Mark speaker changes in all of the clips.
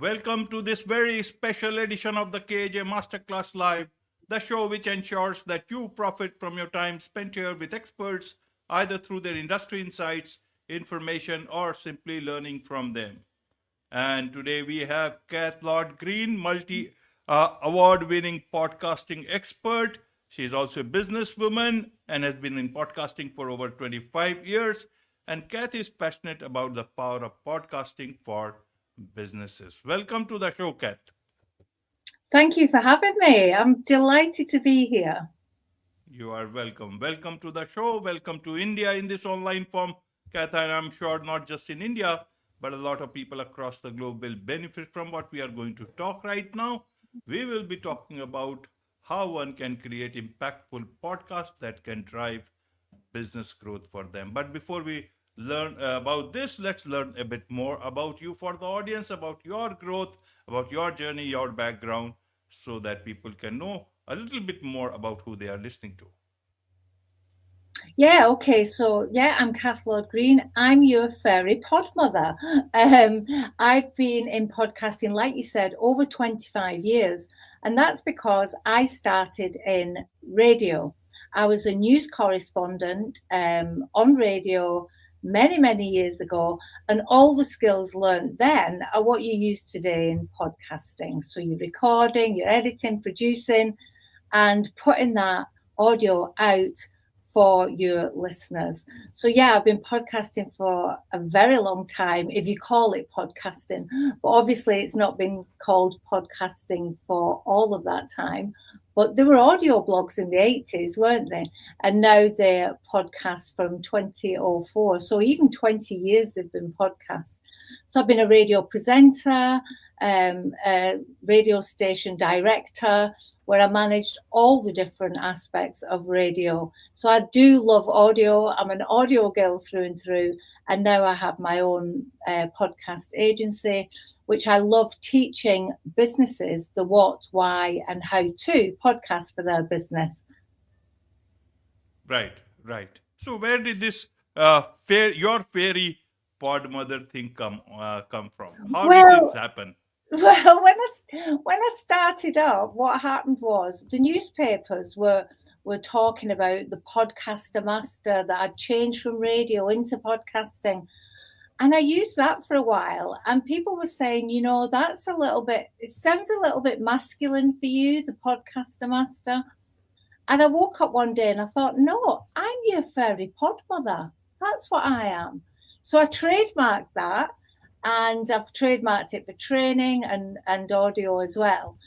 Speaker 1: Welcome to this very special edition of the KJ Masterclass Live, the show which ensures that you profit from your time spent here with experts, either through their industry insights, information, or simply learning from them. And today we have Kath Lord-Green, multi award-winning podcasting expert. She is also a businesswoman and has been in podcasting for over 25 years. And Kath is passionate about the power of podcasting for businesses. Welcome to the show, Kath.
Speaker 2: Thank you for having me. I'm delighted to be here.
Speaker 1: You are welcome. Welcome to the show. Welcome to India in this online form, Kath. And I'm sure not just in India, but a lot of people across the globe will benefit from what we are going to talk right now. We will be talking about how one can create impactful podcasts that can drive business growth for them. But before we learn about this, let's learn a bit more about you for the audience, about your growth, about your journey, your background, so that people can know a little bit more about who they are listening to.
Speaker 2: Yeah, okay. So, I'm Kath Lord-Green. I'm your Fairy Podmother. I've been in podcasting, like you said, over 25 years. And that's because I started in radio. I was a news correspondent on radio many years ago. And all the skills learned then are what you use today in podcasting. So you're recording, you're editing, producing, and putting that audio out for your listeners. So I've been podcasting for a very long time, if you call it podcasting, but obviously it's not been called podcasting for all of that time. But there were audio blogs in the 80s, weren't they? And now they're podcasts from 2004. So even 20 years they've been podcasts. So I've been a radio presenter, a radio station director, where I managed all the different aspects of radio. So I do love audio. I'm an audio girl through and through. And now I have my own podcast agency, which I love teaching businesses the what, why, and how to podcast for their business.
Speaker 1: Right. So where did this your Fairy Podmother thing come from? How did this happen?
Speaker 2: Well, when I started up, what happened was the newspapers were talking about the podcaster master that I'd changed from radio into podcasting. And I used that for a while. And people were saying, that's it sounds a little bit masculine for you, the podcaster master. And I woke up one day and I thought, no, I'm your Fairy Podmother. That's what I am. So I trademarked that. And I've trademarked it for training and audio as well.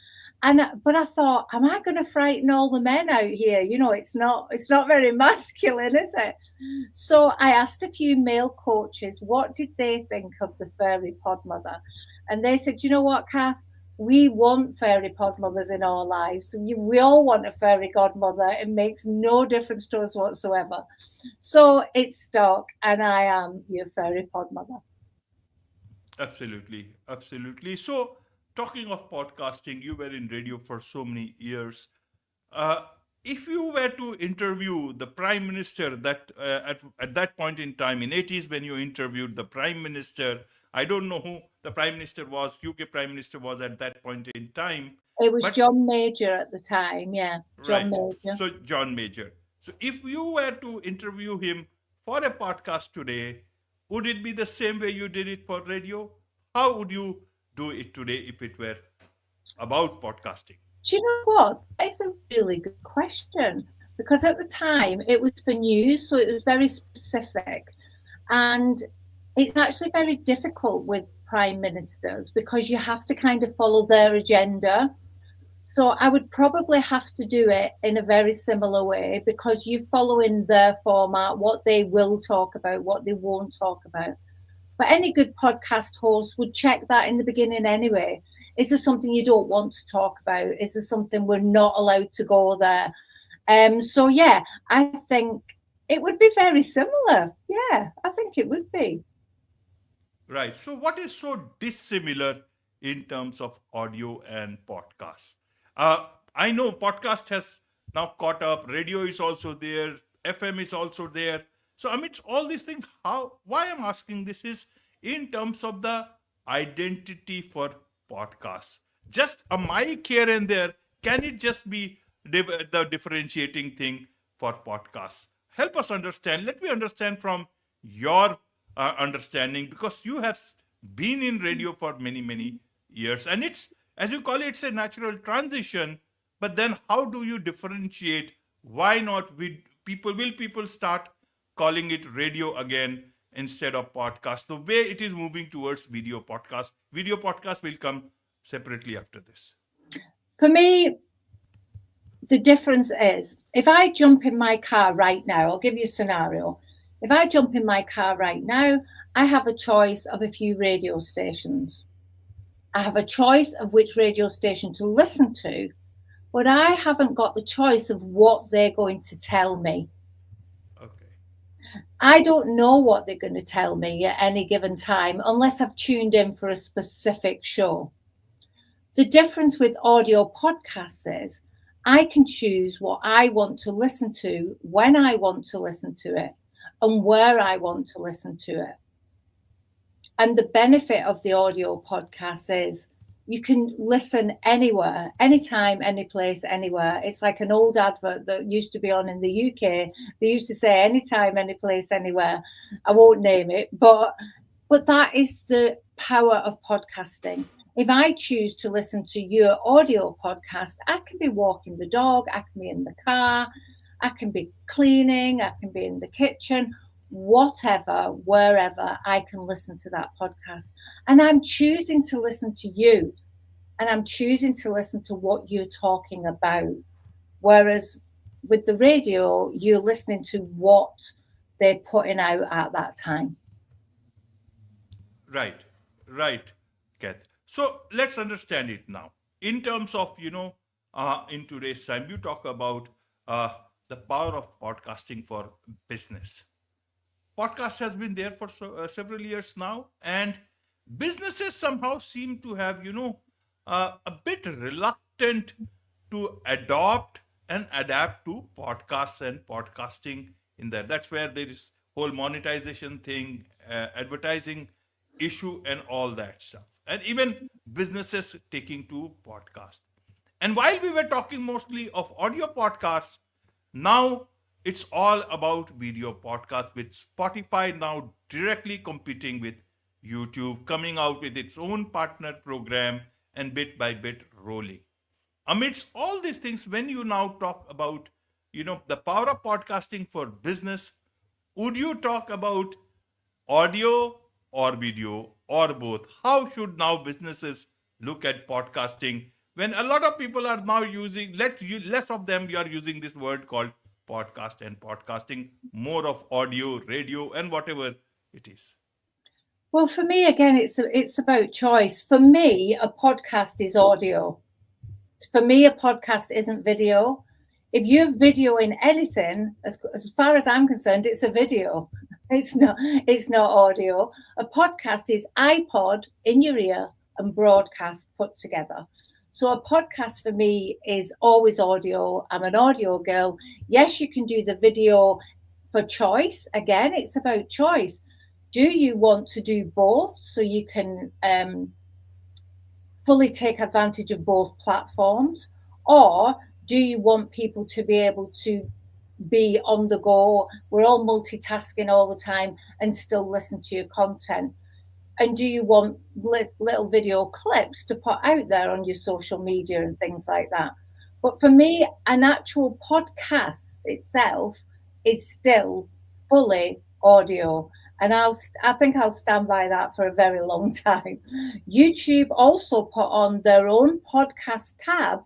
Speaker 2: But I thought, am I going to frighten all the men out here? It's not very masculine, is it? So I asked a few male coaches, what did they think of the Fairy Podmother? And they said, you know what, Kath? We want Fairy Podmothers in our lives. We all want a fairy godmother. It makes no difference to us whatsoever. So it's stuck, and I am your Fairy Podmother.
Speaker 1: Absolutely. So, talking of podcasting, you were in radio for so many years. If you were to interview the Prime Minister that at that point in time, in 80s, when you interviewed the Prime Minister, I don't know who the Prime Minister was, UK Prime Minister was at that point in time.
Speaker 2: It was John Major at the time,
Speaker 1: John Major. So, John Major. So, if you were to interview him for a podcast today, would it be the same way you did it for radio? How would you do it today if it were about podcasting?
Speaker 2: Do you know what? It's a really good question, because at the time it was for news, so it was very specific. And it's actually very difficult with prime ministers because you have to kind of follow their agenda. So I would probably have to do it in a very similar way, because you're following their format, what they will talk about, what they won't talk about. But any good podcast host would check that in the beginning anyway. Is there something you don't want to talk about? Is there something we're not allowed to go there? I think it would be very similar. Yeah, I think it would be.
Speaker 1: Right. So what is so dissimilar in terms of audio and podcasts? I know podcast has now caught up. Radio is also there. FM is also there. So amidst all these things, why I'm asking this is in terms of the identity for podcasts? Just a mic here and there, can it just be the differentiating thing for podcasts? Help us understand. Let me understand from your understanding, because you have been in radio for many, many years. And it's, as you call it, it's a natural transition. But then how do you differentiate? Why not will people start calling it radio again instead of podcast? The way it is moving towards video podcast will come separately after this.
Speaker 2: For me, the difference is, if I jump in my car right now, I'll give you a scenario. If I jump in my car right now, I have a choice of a few radio stations. I have a choice of which radio station to listen to, but I haven't got the choice of what they're going to tell me.
Speaker 1: Okay.
Speaker 2: I don't know what they're going to tell me at any given time unless I've tuned in for a specific show. The difference with audio podcasts is I can choose what I want to listen to, when I want to listen to it, and where I want to listen to it. And the benefit of the audio podcast is you can listen anywhere, anytime, any place, anywhere. It's like an old advert that used to be on in the UK. They used to say anytime, any place, anywhere. I won't name it, but that is the power of podcasting. If I choose to listen to your audio podcast, I can be walking the dog, I can be in the car, I can be cleaning, I can be in the kitchen, whatever, wherever, I can listen to that podcast. And I'm choosing to listen to you, and I'm choosing to listen to what you're talking about. Whereas with the radio, you're listening to what they're putting out at that time.
Speaker 1: Right, Kath. So let's understand it now. In terms of, in today's time, you talk about the power of podcasting for business. Podcast has been there for several years now, and businesses somehow seem to have, a bit reluctant to adopt and adapt to podcasts and podcasting in there. That's where there is whole monetization thing, advertising issue, and all that stuff. And even businesses taking to podcast. And while we were talking mostly of audio podcasts, now it's all about video podcasts, with Spotify now directly competing with YouTube, coming out with its own partner program and bit by bit rolling. Amidst all these things, when you now talk about, the power of podcasting for business, would you talk about audio or video or both? How should now businesses look at podcasting when a lot of people are now using, less of them are using this word called podcast and podcasting, more of audio, radio, and whatever it is?
Speaker 2: Well, for me, again, it's about choice. For me, a podcast is audio. For me, a podcast isn't video. If you're videoing anything, as far as I'm concerned, it's a video. It's not audio. A podcast is iPod in your ear and broadcast put together. So a podcast for me is always audio. I'm an audio girl. Yes, you can do the video for choice. Again, it's about choice. Do you want to do both so you can fully take advantage of both platforms? Or do you want people to be able to be on the go? We're all multitasking all the time and still listen to your content. And do you want little video clips to put out there on your social media and things like that? But for me, an actual podcast itself is still fully audio. And I think I'll stand by that for a very long time. YouTube also put on their own podcast tab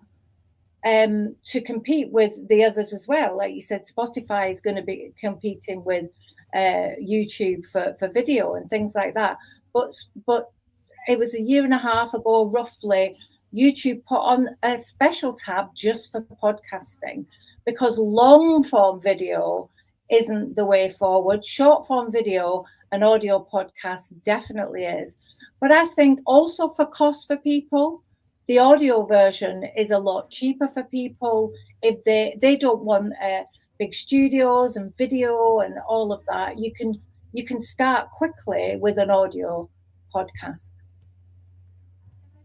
Speaker 2: to compete with the others as well. Like you said, Spotify is going to be competing with YouTube for video and things like that. But it was a year and a half ago, roughly, YouTube put on a special tab just for podcasting, because long form video isn't the way forward. Short form video and audio podcast definitely is. But I think also for cost for people, the audio version is a lot cheaper for people if they don't want big studios and video and all of that. You can start quickly with an audio podcast.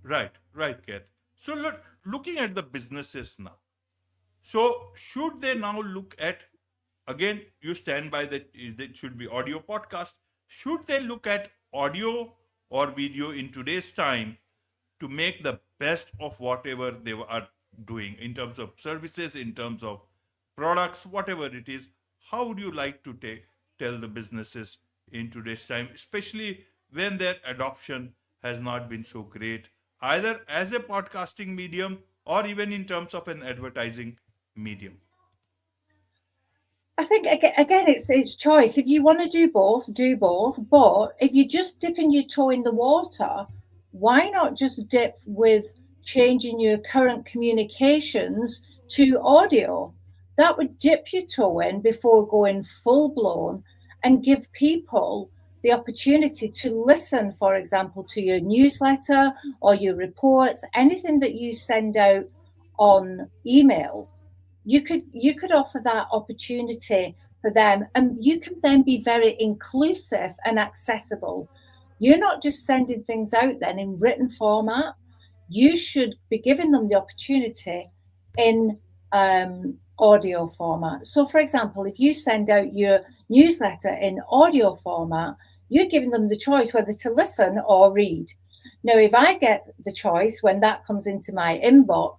Speaker 1: Right, Kath. So looking at the businesses now. So should they now look at, again, you stand by that it should be audio podcast. Should they look at audio or video in today's time to make the best of whatever they are doing in terms of services, in terms of products, whatever it is? How would you like to tell the businesses in today's time, especially when their adoption has not been so great, either as a podcasting medium or even in terms of an advertising medium?
Speaker 2: I think again, it's choice. If you want to do both, do both. But if you're just dipping your toe in the water, why not just dip with changing your current communications to audio? That would dip your toe in before going full blown and give people the opportunity to listen, for example, to your newsletter or your reports, anything that you send out on email. You could offer that opportunity for them, and you can then be very inclusive and accessible. You're not just sending things out then in written format. You should be giving them the opportunity in audio format. So for example, if you send out your newsletter in audio format, you're giving them the choice whether to listen or read. Now if I get the choice when that comes into my inbox,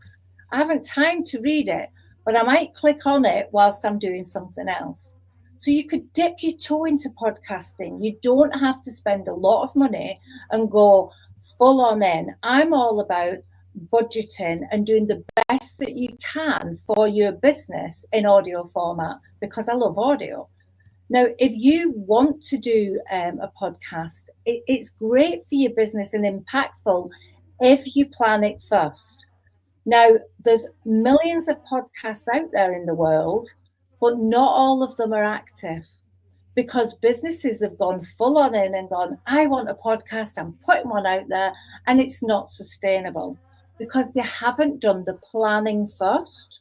Speaker 2: I haven't time to read it, but I might click on it whilst I'm doing something else. So you could dip your toe into podcasting. You don't have to spend a lot of money and go full on in. I'm all about budgeting and doing the best that you can for your business in audio format because I love audio. Now, if you want to do a podcast, it's great for your business and impactful if you plan it first. Now, there's millions of podcasts out there in the world, but not all of them are active because businesses have gone full on in and gone, I want a podcast, I'm putting one out there, and it's not sustainable because they haven't done the planning first.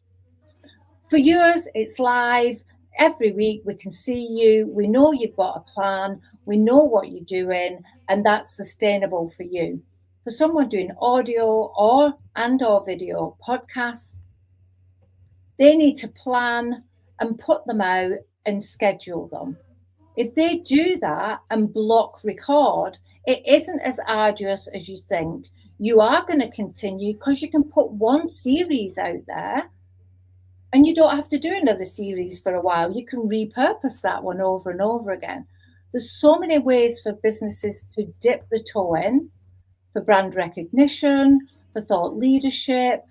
Speaker 2: For yours, it's live. Every week we can see you. We know you've got a plan. We know what you're doing, and that's sustainable for you. For someone doing audio or video podcasts, they need to plan and put them out and schedule them. If they do that and block record, it isn't as arduous as you think. You are going to continue because you can put one series out there and you don't have to do another series for a while. You can repurpose that one over and over again. There's so many ways for businesses to dip the toe in, for brand recognition, for thought leadership,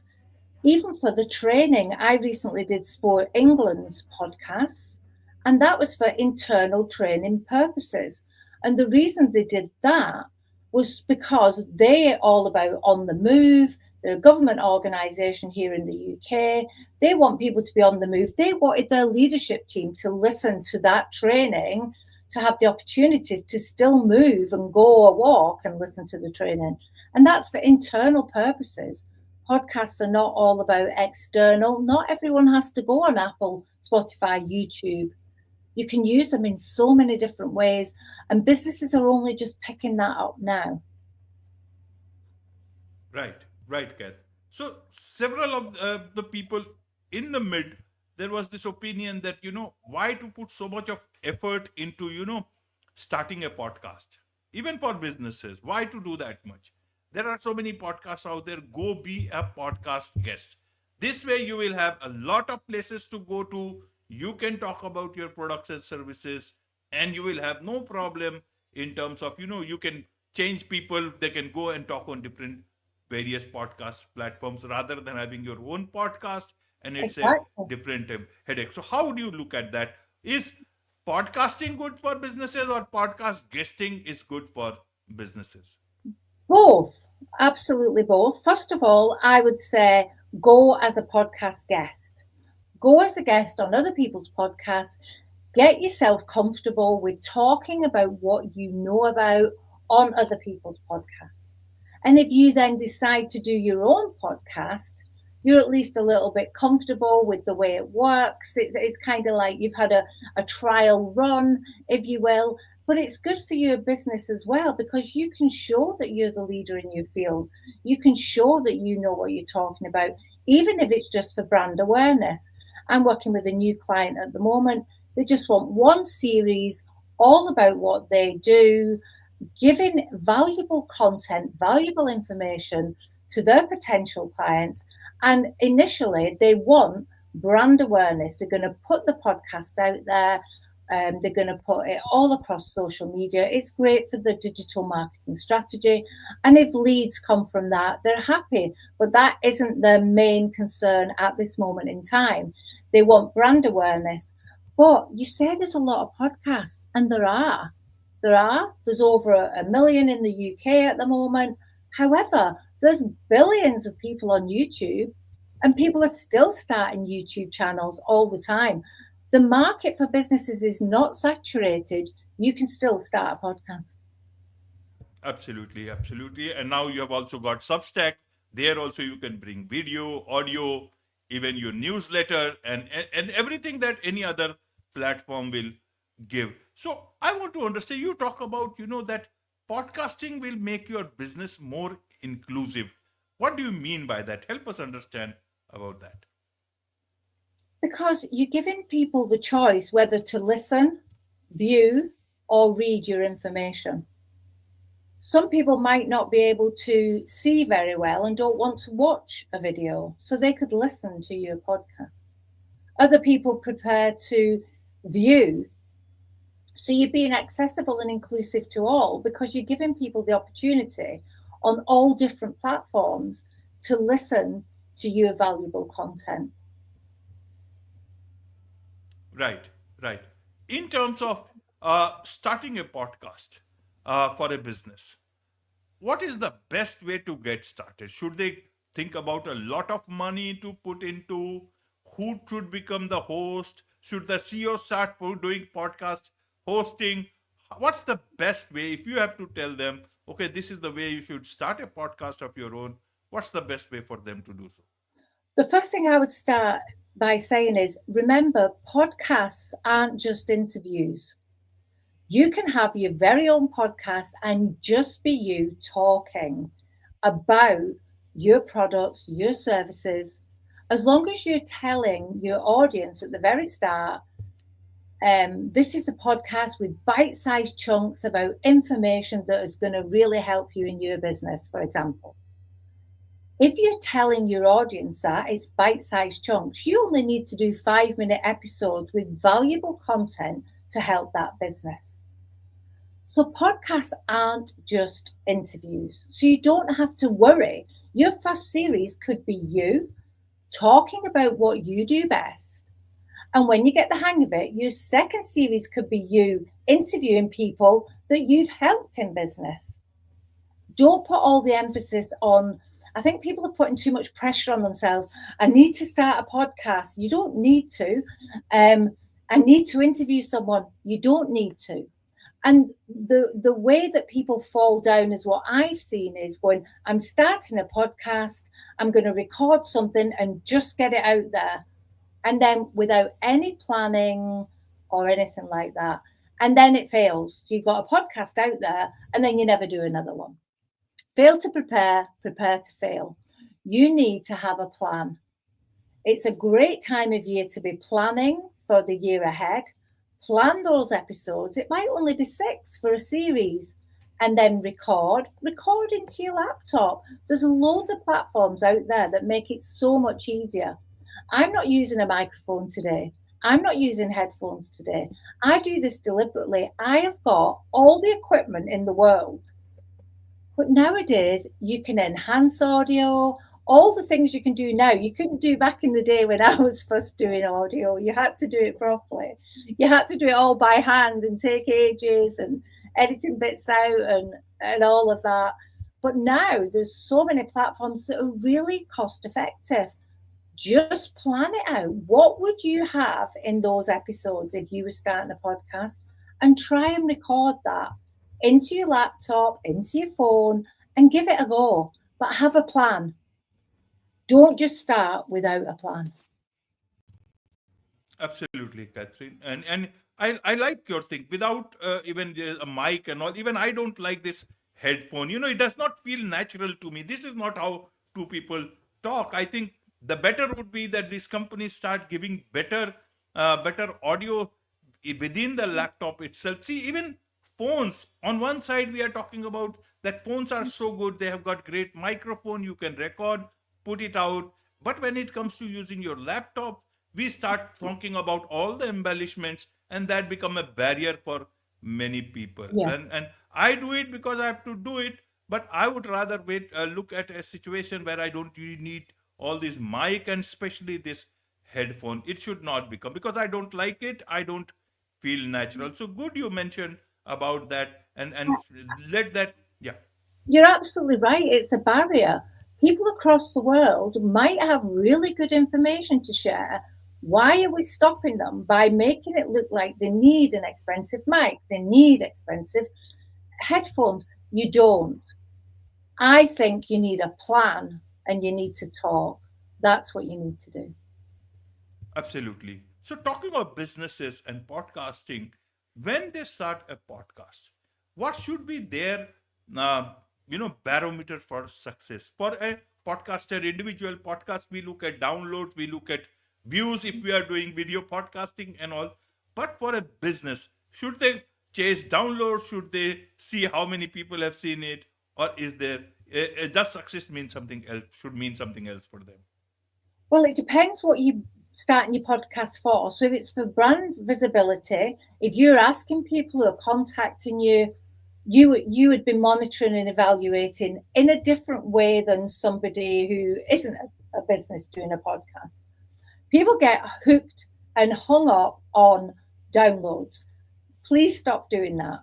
Speaker 2: even for the training. I recently did Sport England's podcasts, and that was for internal training purposes. And the reason they did that was because they're all about on the move. They're a government organisation here in the UK. They want people to be on the move. They wanted their leadership team to listen to that training, to have the opportunity to still move and go a walk and listen to the training. And that's for internal purposes. Podcasts are not all about external. Not everyone has to go on Apple, Spotify, YouTube. You can use them in so many different ways, and businesses are only just picking that up now.
Speaker 1: Right, Kath. So several of the people in the mid, there was this opinion that, why to put so much of effort into, starting a podcast, even for businesses, why to do that much? There are so many podcasts out there. Go be a podcast guest. This way you will have a lot of places to go to. You can talk about your products and services, and you will have no problem in terms of, you can change people. They can go and talk on different various podcast platforms rather than having your own podcast, and it's a different headache. So how do you look at that? Is podcasting good for businesses, or podcast guesting is good for businesses?
Speaker 2: Both, absolutely both. First of all, I would say go as a podcast guest. Go as a guest on other people's podcasts. Get yourself comfortable with talking about what you know about on other people's podcasts. And if you then decide to do your own podcast, you're at least a little bit comfortable with the way it works. It's kind of like you've had a trial run, if you will, but it's good for your business as well because you can show that you're the leader in your field. You can show that you know what you're talking about, even if it's just for brand awareness. I'm working with a new client at the moment. They just want one series all about what they do, giving valuable content, valuable information to their potential clients. And initially, they want brand awareness. They're going to put the podcast out there. They're going to put it all across social media. It's great for the digital marketing strategy. And if leads come from that, they're happy. But that isn't their main concern at this moment in time. They want brand awareness. But you say there's a lot of podcasts, and there are. There's over a million in the UK at the moment. However, there's billions of people on YouTube, and people are still starting YouTube channels all the time. The market for businesses is not saturated. You can still start a podcast.
Speaker 1: Absolutely, absolutely. And now you have also got Substack. There also you can bring video, audio, even your newsletter, and everything that any other platform will give. So I want to understand. You talk about that podcasting will make your business more inclusive. What do you mean by that? Help us understand about that.
Speaker 2: Because you're giving people the choice whether to listen, view, or read your information. Some people might not be able to see very well and don't want to watch a video, so they could listen to your podcast. Other people prefer to view. So you're being accessible and inclusive to all because you're giving people the opportunity on all different platforms to listen to your valuable content.
Speaker 1: Right, right. In terms of starting a podcast for a business, what is the best way to get started? Should they think about a lot of money to put into who should become the host? Should the CEO start doing podcast hosting? What's the best way? If you have to tell them, okay, this is the way you should start a podcast of your own, what's the best way for them to do so?
Speaker 2: The first thing I would start by saying is remember, podcasts aren't just interviews. You can have your very own podcast and just be you talking about your products, your services, as long as you're telling your audience at the very start, this is a podcast with bite-sized chunks about information that is going to really help you in your business, for example. If you're telling your audience that it's bite-sized chunks, you only need to do 5-minute episodes with valuable content to help that business. So podcasts aren't just interviews. So you don't have to worry. Your first series could be you talking about what you do best. And when you get the hang of it, your second series could be you interviewing people that you've helped in business. Don't put all the emphasis on, I think people are putting too much pressure on themselves. I need to start a podcast. You don't need to. I need to interview someone. You don't need to. And the way that people fall down is what I've seen is going, I'm starting a podcast, I'm going to record something and just get it out there. And then without any planning or anything like that. And then it fails. So you've got a podcast out there and then you never do another one. Fail to prepare, prepare to fail. You need to have a plan. It's a great time of year to be planning for the year ahead. Plan those episodes. It might only be 6 for a series. And then record into your laptop. There's a load of platforms out there that make it so much easier. I'm not using a microphone today. I'm not using headphones today. I do this deliberately. I have got all the equipment in the world. But nowadays, you can enhance audio, all the things you can do now, you couldn't do back in the day when I was first doing audio. You had to do it properly. You had to do it all by hand and take ages and editing bits out and all of that. But now there's so many platforms that are really cost effective. Just plan it out. What would you have in those episodes if you were starting a podcast? And try and record that into your laptop, into your phone, and give it a go. But have a plan. Don't just start without a plan.
Speaker 1: Absolutely, Catherine. And I like your thing without even a mic and all. Even I don't like this headphone. You know, it does not feel natural to me. This is not how two people talk. I think the better would be that these companies start giving better audio within the laptop itself. See, even phones. On one side, we are talking about that phones are so good. They have got great microphone. You can record, put it out. But when it comes to using your laptop, we start talking about all the embellishments, and that become a barrier for many people.
Speaker 2: Yeah.
Speaker 1: And I do it because I have to do it, but I would rather wait look at a situation where I don't really need all this mic and especially this headphone. It should not become, because I don't like it, I don't feel natural. So good you mentioned about that, and let that, yeah.
Speaker 2: You're absolutely right. It's a barrier. People across the world might have really good information to share. Why are we stopping them by making it look like they need an expensive mic? They need expensive headphones. You don't. I think you need a plan and you need to talk. That's what you need to do.
Speaker 1: Absolutely. So, talking about businesses and podcasting, when they start a podcast, what should be their, uh, barometer for success? For a podcaster, individual podcast, we look at downloads, we look at views if we are doing video podcasting and all. But for a business, should they chase downloads? Should they see how many people have seen it? Or is there, does success mean something else? Should mean something else for them?
Speaker 2: Well, it depends what you starting your podcast for. So if it's for brand visibility, if you're asking people who are contacting you, you would be monitoring and evaluating in a different way than somebody who isn't a business doing a podcast. People get hooked and hung up on downloads. Please stop doing that.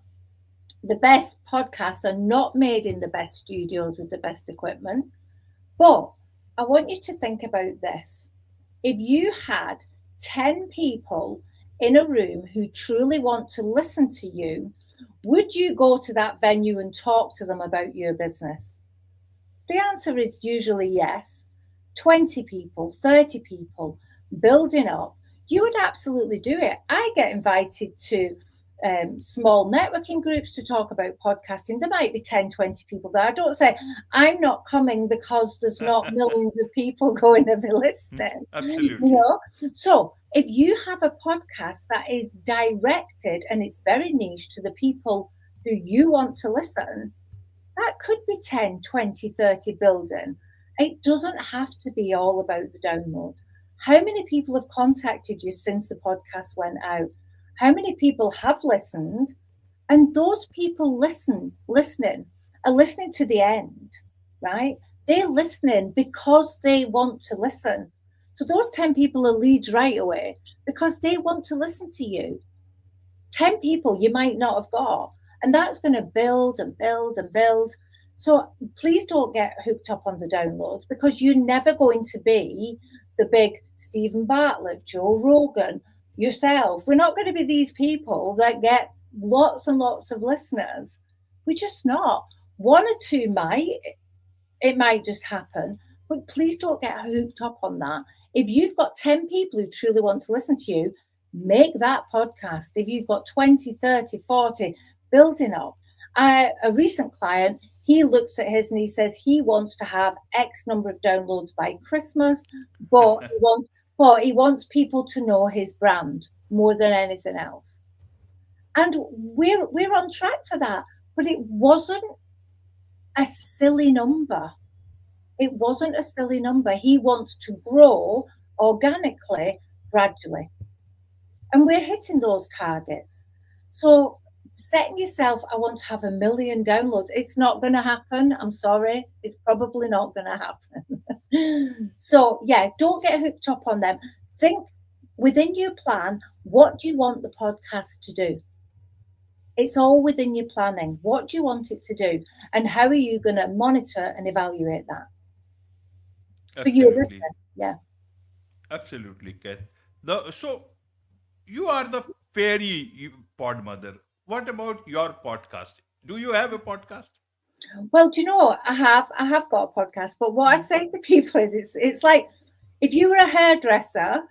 Speaker 2: The best podcasts are not made in the best studios with the best equipment. But I want you to think about this. If you had 10 people in a room who truly want to listen to you, would you go to that venue and talk to them about your business? The answer is usually yes. 20 people, 30 people building up, you would absolutely do it. I get invited to small networking groups to talk about podcasting. There might be 10, 20 people there. I don't say I'm not coming because there's not millions of people going to be listening. You
Speaker 1: Absolutely.
Speaker 2: know? So if you have a podcast that is directed and it's very niche to the people who you want to listen, that could be 10, 20, 30 building. It doesn't have to be all about the download. How many people have contacted you since the podcast went out? How many people have listened? And those people listening are listening to the end, right? They're listening because they want to listen. So those 10 people are leads right away because they want to listen to you. 10 people you might not have got. And that's going to build and build and build. So please don't get hooked up on the downloads because you're never going to be the big Stephen Bartlett, Joe Rogan, yourself. We're not going to be these people that get lots and lots of listeners. We're just not. One or two might, it might just happen, but please don't get hooked up on that. If you've got 10 people who truly want to listen to you, make that podcast. If you've got 20, 30, 40 building up, a recent client, he looks at his and he says he wants to have X number of downloads by Christmas, but he wants people to know his brand more than anything else. And we're on track for that. But it wasn't a silly number. It wasn't a silly number. He wants to grow organically, gradually. And we're hitting those targets. So setting yourself, I want to have 1 million downloads. It's not going to happen. I'm sorry. It's probably not going to happen. So, yeah, don't get hooked up on them. Think within your plan, what do you want the podcast to do? It's all within your planning. What do you want it to do? And how are you going to monitor and evaluate that for your
Speaker 1: Absolutely.
Speaker 2: business? Yeah.
Speaker 1: Absolutely, Kath. So you are the fairy pod mother. What about your podcast? Do you have a podcast?
Speaker 2: Well, do you know, I have got a podcast, but what I
Speaker 1: Hmm.
Speaker 2: say to people is it's like if you were a hairdresser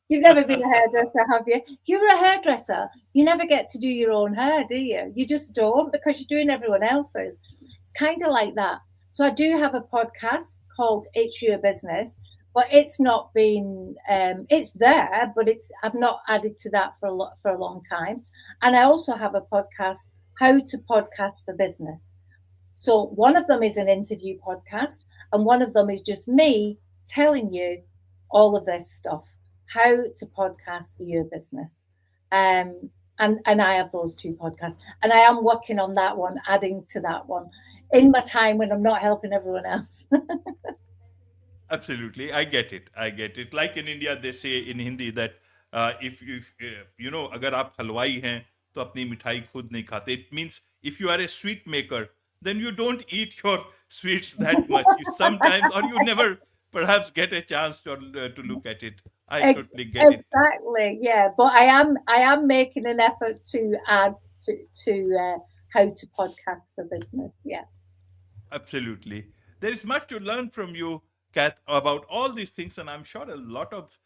Speaker 2: You've never been a hairdresser, have you? If you're a hairdresser, you never get to do your own hair, do you? You just don't because you're doing everyone else's. It's kind of like that. So I do have a podcast called It's Your Business, but it's not been. It's there, but I've not added to that for a long time. And I also have a podcast, How to Podcast for Business. So one of them is an interview podcast, and one of them is just me telling you all of this stuff, how to podcast for your business. And I have those two podcasts, and I am working on that one, adding to that one in my time when I'm not helping everyone else.
Speaker 1: Absolutely, I get it. I get it. Like in India, they say in Hindi that if you know, अगर आप हलवाई हैं तो अपनी मिठाई खुद नहीं खाते. It means if you are a sweet maker, then you don't eat your sweets that much. You sometimes, or you never, perhaps get a chance to look at it. I totally get it.
Speaker 2: Exactly, yeah. But I am making an effort to add to how to podcast for business. Yeah.
Speaker 1: Absolutely. There is much to learn from you, Kath, about all these things. And I'm sure a lot of,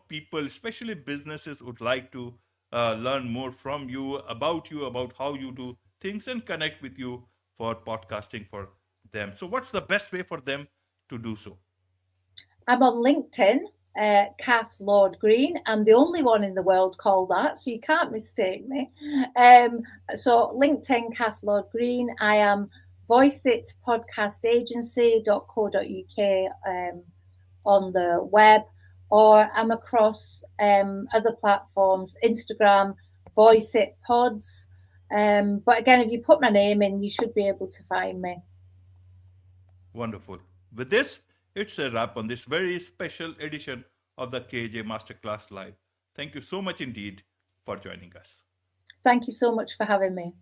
Speaker 1: people, especially businesses, would like to learn more from you, about how you do things and connect with you for podcasting for them. So what's the best way for them to do so?
Speaker 2: I'm on LinkedIn, Kath Lord-Green. I'm the only one in the world called that, so you can't mistake me. So LinkedIn, Kath Lord-Green. I am voiceit.podcastagency.co.uk on the web, or I'm across other platforms, Instagram, Voiceit Pods. But again, if you put my name in, you should be able to find me.
Speaker 1: Wonderful. With this, it's a wrap on this very special edition of the KJ Masterclass Live. Thank you so much indeed for joining us.
Speaker 2: Thank you so much for having me.